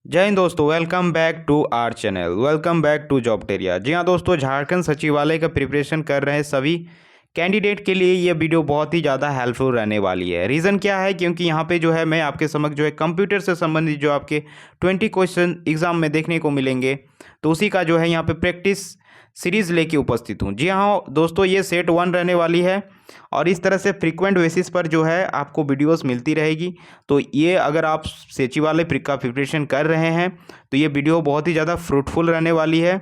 जय हिंद दोस्तों, welcome back to our channel. Welcome back to Jobteria. जी हाँ दोस्तों, झारखंड सचिवालय का प्रिपरेशन कर रहे हैं सभी कैंडिडेट के लिए ये वीडियो बहुत ही ज़्यादा हेल्पफुल रहने वाली है। रीज़न क्या है? क्योंकि यहाँ पे जो है मैं आपके समक्ष जो है कंप्यूटर से संबंधित जो आपके 20 क्वेश्चन एग्जाम में देखने को मिलेंगे, तो उसी का जो है यहाँ पे प्रैक्टिस सीरीज़ लेके उपस्थित हूँ। जी हाँ दोस्तों, ये सेट 1 रहने वाली है और इस तरह से फ्रीक्वेंट बेसिस पर जो है आपको वीडियोस मिलती रहेगी। तो ये अगर आप सचिवालय का प्रिपरेशन कर रहे हैं तो ये वीडियो बहुत ही ज़्यादा फ्रूटफुल रहने वाली है।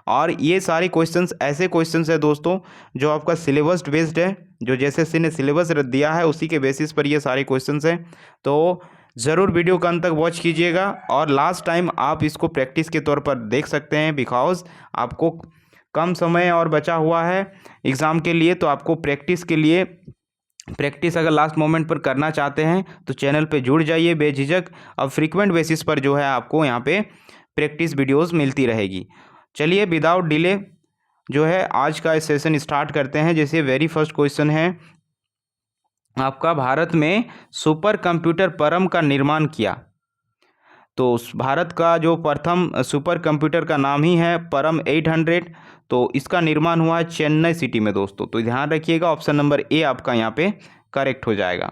और ये सारे क्वेश्चंस ऐसे क्वेश्चंस है दोस्तों जो आपका सिलेबस बेस्ड है, जो जैसे ने सिलेबस दिया है उसी के बेसिस पर ये सारे क्वेश्चंस हैं। तो ज़रूर वीडियो का अंत तक वॉच कीजिएगा और लास्ट टाइम आप इसको प्रैक्टिस के तौर पर देख सकते हैं, बिकॉज आपको कम समय और बचा हुआ है एग्ज़ाम के लिए। तो आपको प्रैक्टिस अगर लास्ट मोमेंट पर करना चाहते हैं तो चैनल पे जुड़ जाइए बेझिझक। अब फ्रीक्वेंट बेसिस पर जो है आपको यहाँ पे प्रैक्टिस वीडियोस मिलती रहेगी। चलिए विदाउट डिले जो है आज का सेशन स्टार्ट करते हैं। जैसे वेरी फर्स्ट क्वेश्चन है आपका, भारत में सुपर कंप्यूटर परम का निर्माण किया। तो भारत का जो प्रथम सुपर कंप्यूटर का नाम ही है परम 800। तो इसका निर्माण हुआ है चेन्नई सिटी में दोस्तों। तो ध्यान रखिएगा, ऑप्शन नंबर ए आपका यहाँ पे करेक्ट हो जाएगा।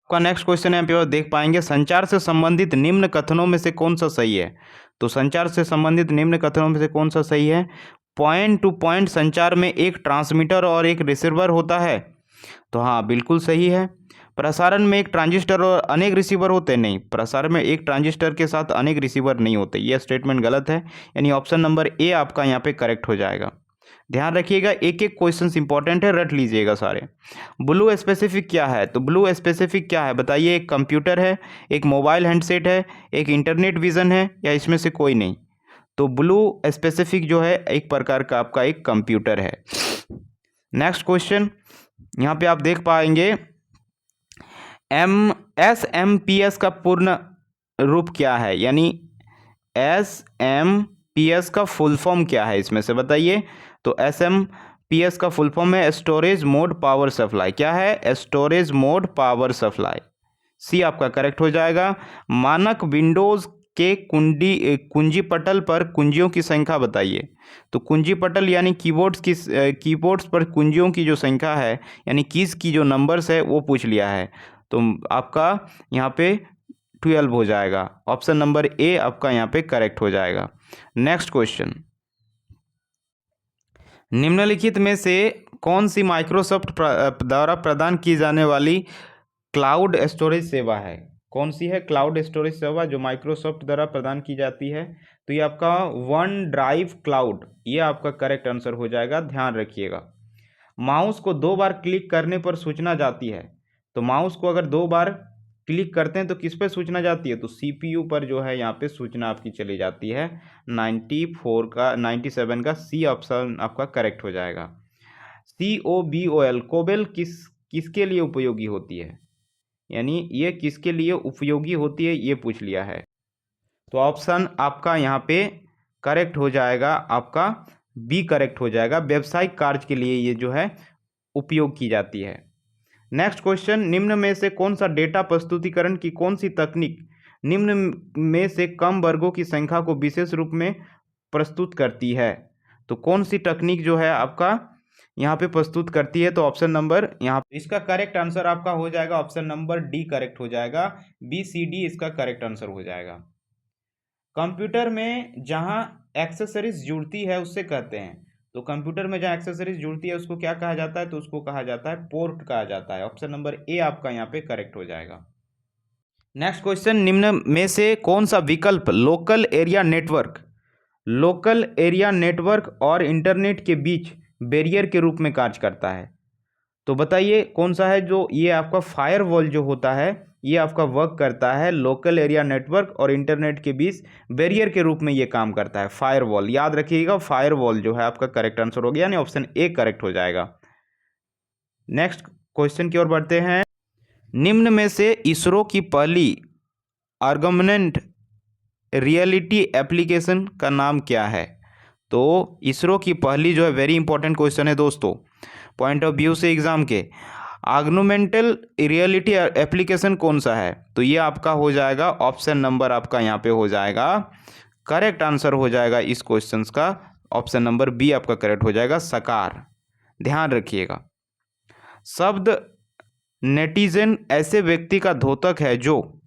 आपका नेक्स्ट क्वेश्चन यहाँ पे देख पाएंगे, संचार से संबंधित निम्न कथनों में से कौन सा सही है। तो संचार से संबंधित निम्न कथनों में से कौन सा सही है? पॉइंट टू पॉइंट संचार में एक ट्रांसमीटर और एक रिसीवर होता है। तो हाँ, बिल्कुल सही है। प्रसारण में एक ट्रांजिस्टर और अनेक रिसीवर होते नहीं, प्रसारण में एक ट्रांजिस्टर के साथ अनेक रिसीवर नहीं होते, यह स्टेटमेंट गलत है। यानी ऑप्शन नंबर ए आपका यहाँ पे करेक्ट हो जाएगा। ध्यान रखिएगा, एक एक क्वेश्चन इंपॉर्टेंट है, रट लीजिएगा सारे। ब्लू स्पेसिफिक क्या है? तो ब्लू स्पेसिफिक क्या है बताइए? एक कंप्यूटर है, एक मोबाइल हैंडसेट है, एक इंटरनेट विजन है, या इसमें से कोई नहीं? तो ब्लू स्पेसिफिक जो है एक प्रकार का आपका एक कंप्यूटर है। नेक्स्ट क्वेश्चन यहाँ पे आप देख पाएंगे, SMPS का पूर्ण रूप क्या है? यानी SMPS का फुल फॉर्म क्या है इसमें से बताइए? तो SMPS का फुल फॉर्म है स्टोरेज मोड पावर सप्लाई। क्या है? Storage mode power supply. See आपका करेक्ट हो जाएगा। मानक विंडोज के कुंजी पटल पर कुंजियों की संख्या बताइए। तो कुंजी पटल यानी कीबोर्ड्स पर कुंजियों की जो संख्या है, यानी कीज की जो नंबर्स है वो पूछ लिया है। तो आपका यहाँ पे 12 हो जाएगा। ऑप्शन नंबर ए आपका यहाँ पे करेक्ट हो जाएगा। नेक्स्ट क्वेश्चन, निम्नलिखित में से कौन सी माइक्रोसॉफ्ट द्वारा प्रदान की जाने वाली क्लाउड स्टोरेज सेवा है? कौन सी है क्लाउड स्टोरेज सेवा जो माइक्रोसॉफ्ट द्वारा प्रदान की जाती है? तो ये आपका वन ड्राइव क्लाउड, ये आपका करेक्ट आंसर हो जाएगा। ध्यान रखिएगा, माउस को 2 बार क्लिक करने पर सूचना जाती है। तो माउस को अगर 2 बार क्लिक करते हैं तो किस पे सूचना जाती है? तो सीपीयू पर जो है यहाँ पे सूचना आपकी चली जाती है। 97 का सी ऑप्शन आपका करेक्ट हो जाएगा। COBOL कोबेल किसके लिए उपयोगी होती है? यानी ये किसके लिए उपयोगी होती है ये पूछ लिया है। तो ऑप्शन आपका यहाँ पे करेक्ट हो जाएगा, आपका बी करेक्ट हो जाएगा। व्यावसायिक कार्य के लिए ये जो है उपयोग की जाती है। नेक्स्ट क्वेश्चन, निम्न में से कौन सा डेटा प्रस्तुतिकरण की कौन सी तकनीक निम्न में से कम वर्गों की संख्या को विशेष रूप में प्रस्तुत करती है? तो कौन सी तकनीक जो है आपका यहाँ पे प्रस्तुत करती है? तो ऑप्शन नंबर यहाँ इसका करेक्ट आंसर आपका हो जाएगा, ऑप्शन नंबर डी करेक्ट हो जाएगा। BCD इसका करेक्ट आंसर हो जाएगा। कंप्यूटर में जहां एक्सेसरीज जुड़ती है उससे कहते हैं। तो कंप्यूटर में जहां एक्सेसरीज जुड़ती है उसको क्या कहा जाता है? तो उसको कहा जाता है पोर्ट कहा जाता है। ऑप्शन नंबर ए आपका यहाँ पे करेक्ट हो जाएगा। नेक्स्ट क्वेश्चन, निम्न में से कौन सा विकल्प लोकल एरिया नेटवर्क और इंटरनेट के बीच बैरियर के रूप में कार्य करता है? तो बताइए कौन सा है जो ये आपका फायरवॉल जो होता है ये आपका वर्क करता है लोकल एरिया नेटवर्क और इंटरनेट के बीच बैरियर के रूप में ये काम करता है। फायरवॉल याद रखिएगा, फायरवॉल जो है आपका करेक्ट आंसर हो गया, यानी ऑप्शन ए करेक्ट हो जाएगा। नेक्स्ट क्वेश्चन की ओर बढ़ते हैं, निम्न में से इसरो की पहली ऑगमेंटेड रियलिटी एप्लीकेशन का नाम क्या है? तो इसरो की पहली जो है, वेरी इंपॉर्टेंट क्वेश्चन है दोस्तों पॉइंट ऑफ व्यू से एग्जाम के, ऑगमेंटेड रियलिटी एप्लीकेशन कौन सा है? तो ये आपका हो जाएगा ऑप्शन नंबर आपका यहाँ पे हो जाएगा, करेक्ट आंसर हो जाएगा इस क्वेश्चन का ऑप्शन नंबर बी आपका करेक्ट हो जाएगा, साकार। ध्यान रखिएगा, शब्द नेटिजन ऐसे व्यक्ति का द्योतक है जो,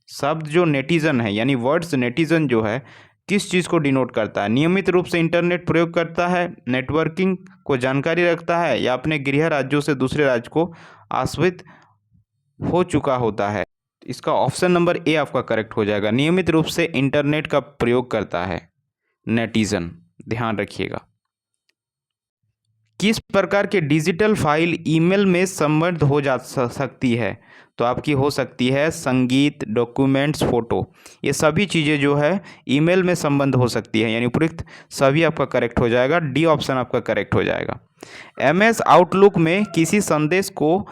शब्द जो नेटिजन है यानी वर्ड्स नेटिजन जो है किस चीज़ को डिनोट करता है? नियमित रूप से इंटरनेट प्रयोग करता है, नेटवर्किंग को जानकारी रखता है, या अपने गृह राज्यों से दूसरे राज्य को आश्रित हो चुका होता है। इसका ऑप्शन नंबर ए आपका करेक्ट हो जाएगा, नियमित रूप से इंटरनेट का प्रयोग करता है नेटिजन। ध्यान रखिएगा, किस प्रकार के डिजिटल फाइल ईमेल में संबद्ध हो जा सकती है? तो आपकी हो सकती है संगीत, डॉक्यूमेंट्स, फोटो, ये सभी चीज़ें जो है ईमेल में संबद्ध हो सकती है, यानी उपयुक्त सभी आपका करेक्ट हो जाएगा, डी ऑप्शन आपका करेक्ट हो जाएगा। एमएस आउटलुक में किसी संदेश को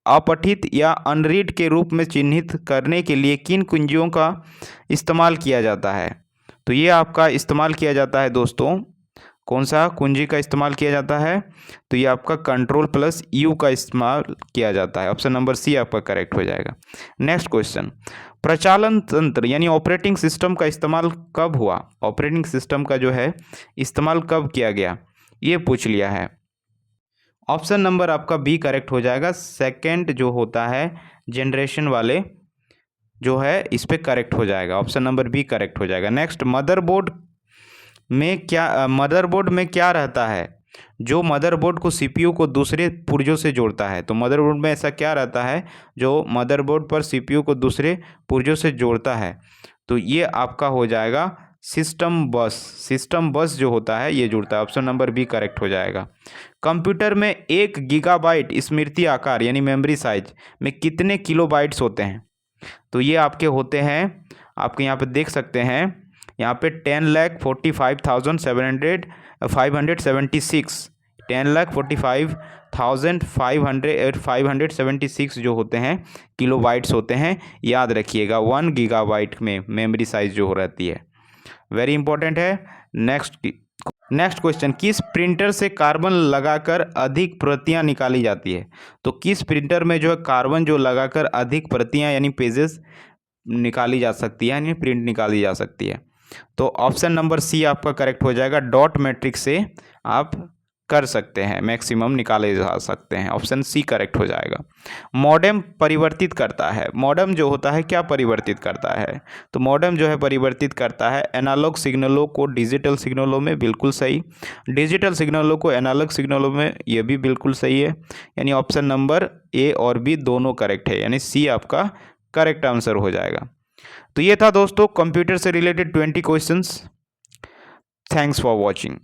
अपठित या अनरीड के रूप में चिन्हित करने के लिए किन कुंजियों का इस्तेमाल किया जाता है? तो ये आपका इस्तेमाल किया जाता है दोस्तों, कौन सा कुंजी का इस्तेमाल किया जाता है? तो ये आपका Ctrl+U का इस्तेमाल किया जाता है, ऑप्शन नंबर सी आपका करेक्ट हो जाएगा। नेक्स्ट क्वेश्चन, प्रचालन तंत्र यानी ऑपरेटिंग सिस्टम का इस्तेमाल कब हुआ? ऑपरेटिंग सिस्टम का जो है इस्तेमाल कब किया गया, ये पूछ लिया है। ऑप्शन नंबर आपका बी करेक्ट हो जाएगा, सेकेंड जो होता है जनरेशन वाले जो है इस पर करेक्ट हो जाएगा, ऑप्शन नंबर बी करेक्ट हो जाएगा। नेक्स्ट, मदरबोर्ड में क्या रहता है जो मदरबोर्ड को सीपीयू को दूसरे पुर्जों से जोड़ता है? तो मदरबोर्ड में ऐसा क्या रहता है जो मदरबोर्ड पर सीपीयू को दूसरे पुर्जों से जोड़ता है? तो ये आपका हो जाएगा सिस्टम बस, सिस्टम बस जो होता है ये जुड़ता है, ऑप्शन नंबर बी करेक्ट हो जाएगा। कंप्यूटर में 1 गीगाबाइट स्मृति आकार यानी मेमोरी साइज में कितने किलोबाइट्स होते हैं? तो ये आपके होते हैं, आपके यहाँ पे देख सकते हैं, यहाँ पे 10,45,576 10,45,576 जो होते हैं किलोबाइट्स होते हैं, याद रखिएगा। 1 गीगाबाइट में मेमोरी साइज जो रहती है, वेरी इंपॉर्टेंट है। नेक्स्ट क्वेश्चन, किस प्रिंटर से कार्बन लगाकर अधिक प्रतियां निकाली जाती है? तो किस प्रिंटर में जो है कार्बन जो लगाकर अधिक प्रतियां यानी पेजेस निकाली जा सकती है, यानी प्रिंट निकाली जा सकती है? तो ऑप्शन नंबर सी आपका करेक्ट हो जाएगा, डॉट मैट्रिक्स से आप कर सकते हैं, मैक्सिमम निकाले जा सकते हैं, ऑप्शन सी करेक्ट हो जाएगा। मॉडेम परिवर्तित करता है, मॉडेम जो होता है क्या परिवर्तित करता है? तो मॉडेम जो है परिवर्तित करता है एनालॉग सिग्नलों को डिजिटल सिग्नलों में, बिल्कुल सही। डिजिटल सिग्नलों को एनालॉग सिग्नलों में, ये भी बिल्कुल सही है, यानी ऑप्शन नंबर ए और बी दोनों करेक्ट है, यानी सी आपका करेक्ट आंसर हो जाएगा। तो ये था दोस्तों कंप्यूटर से related 20 questions. Thanks for watching.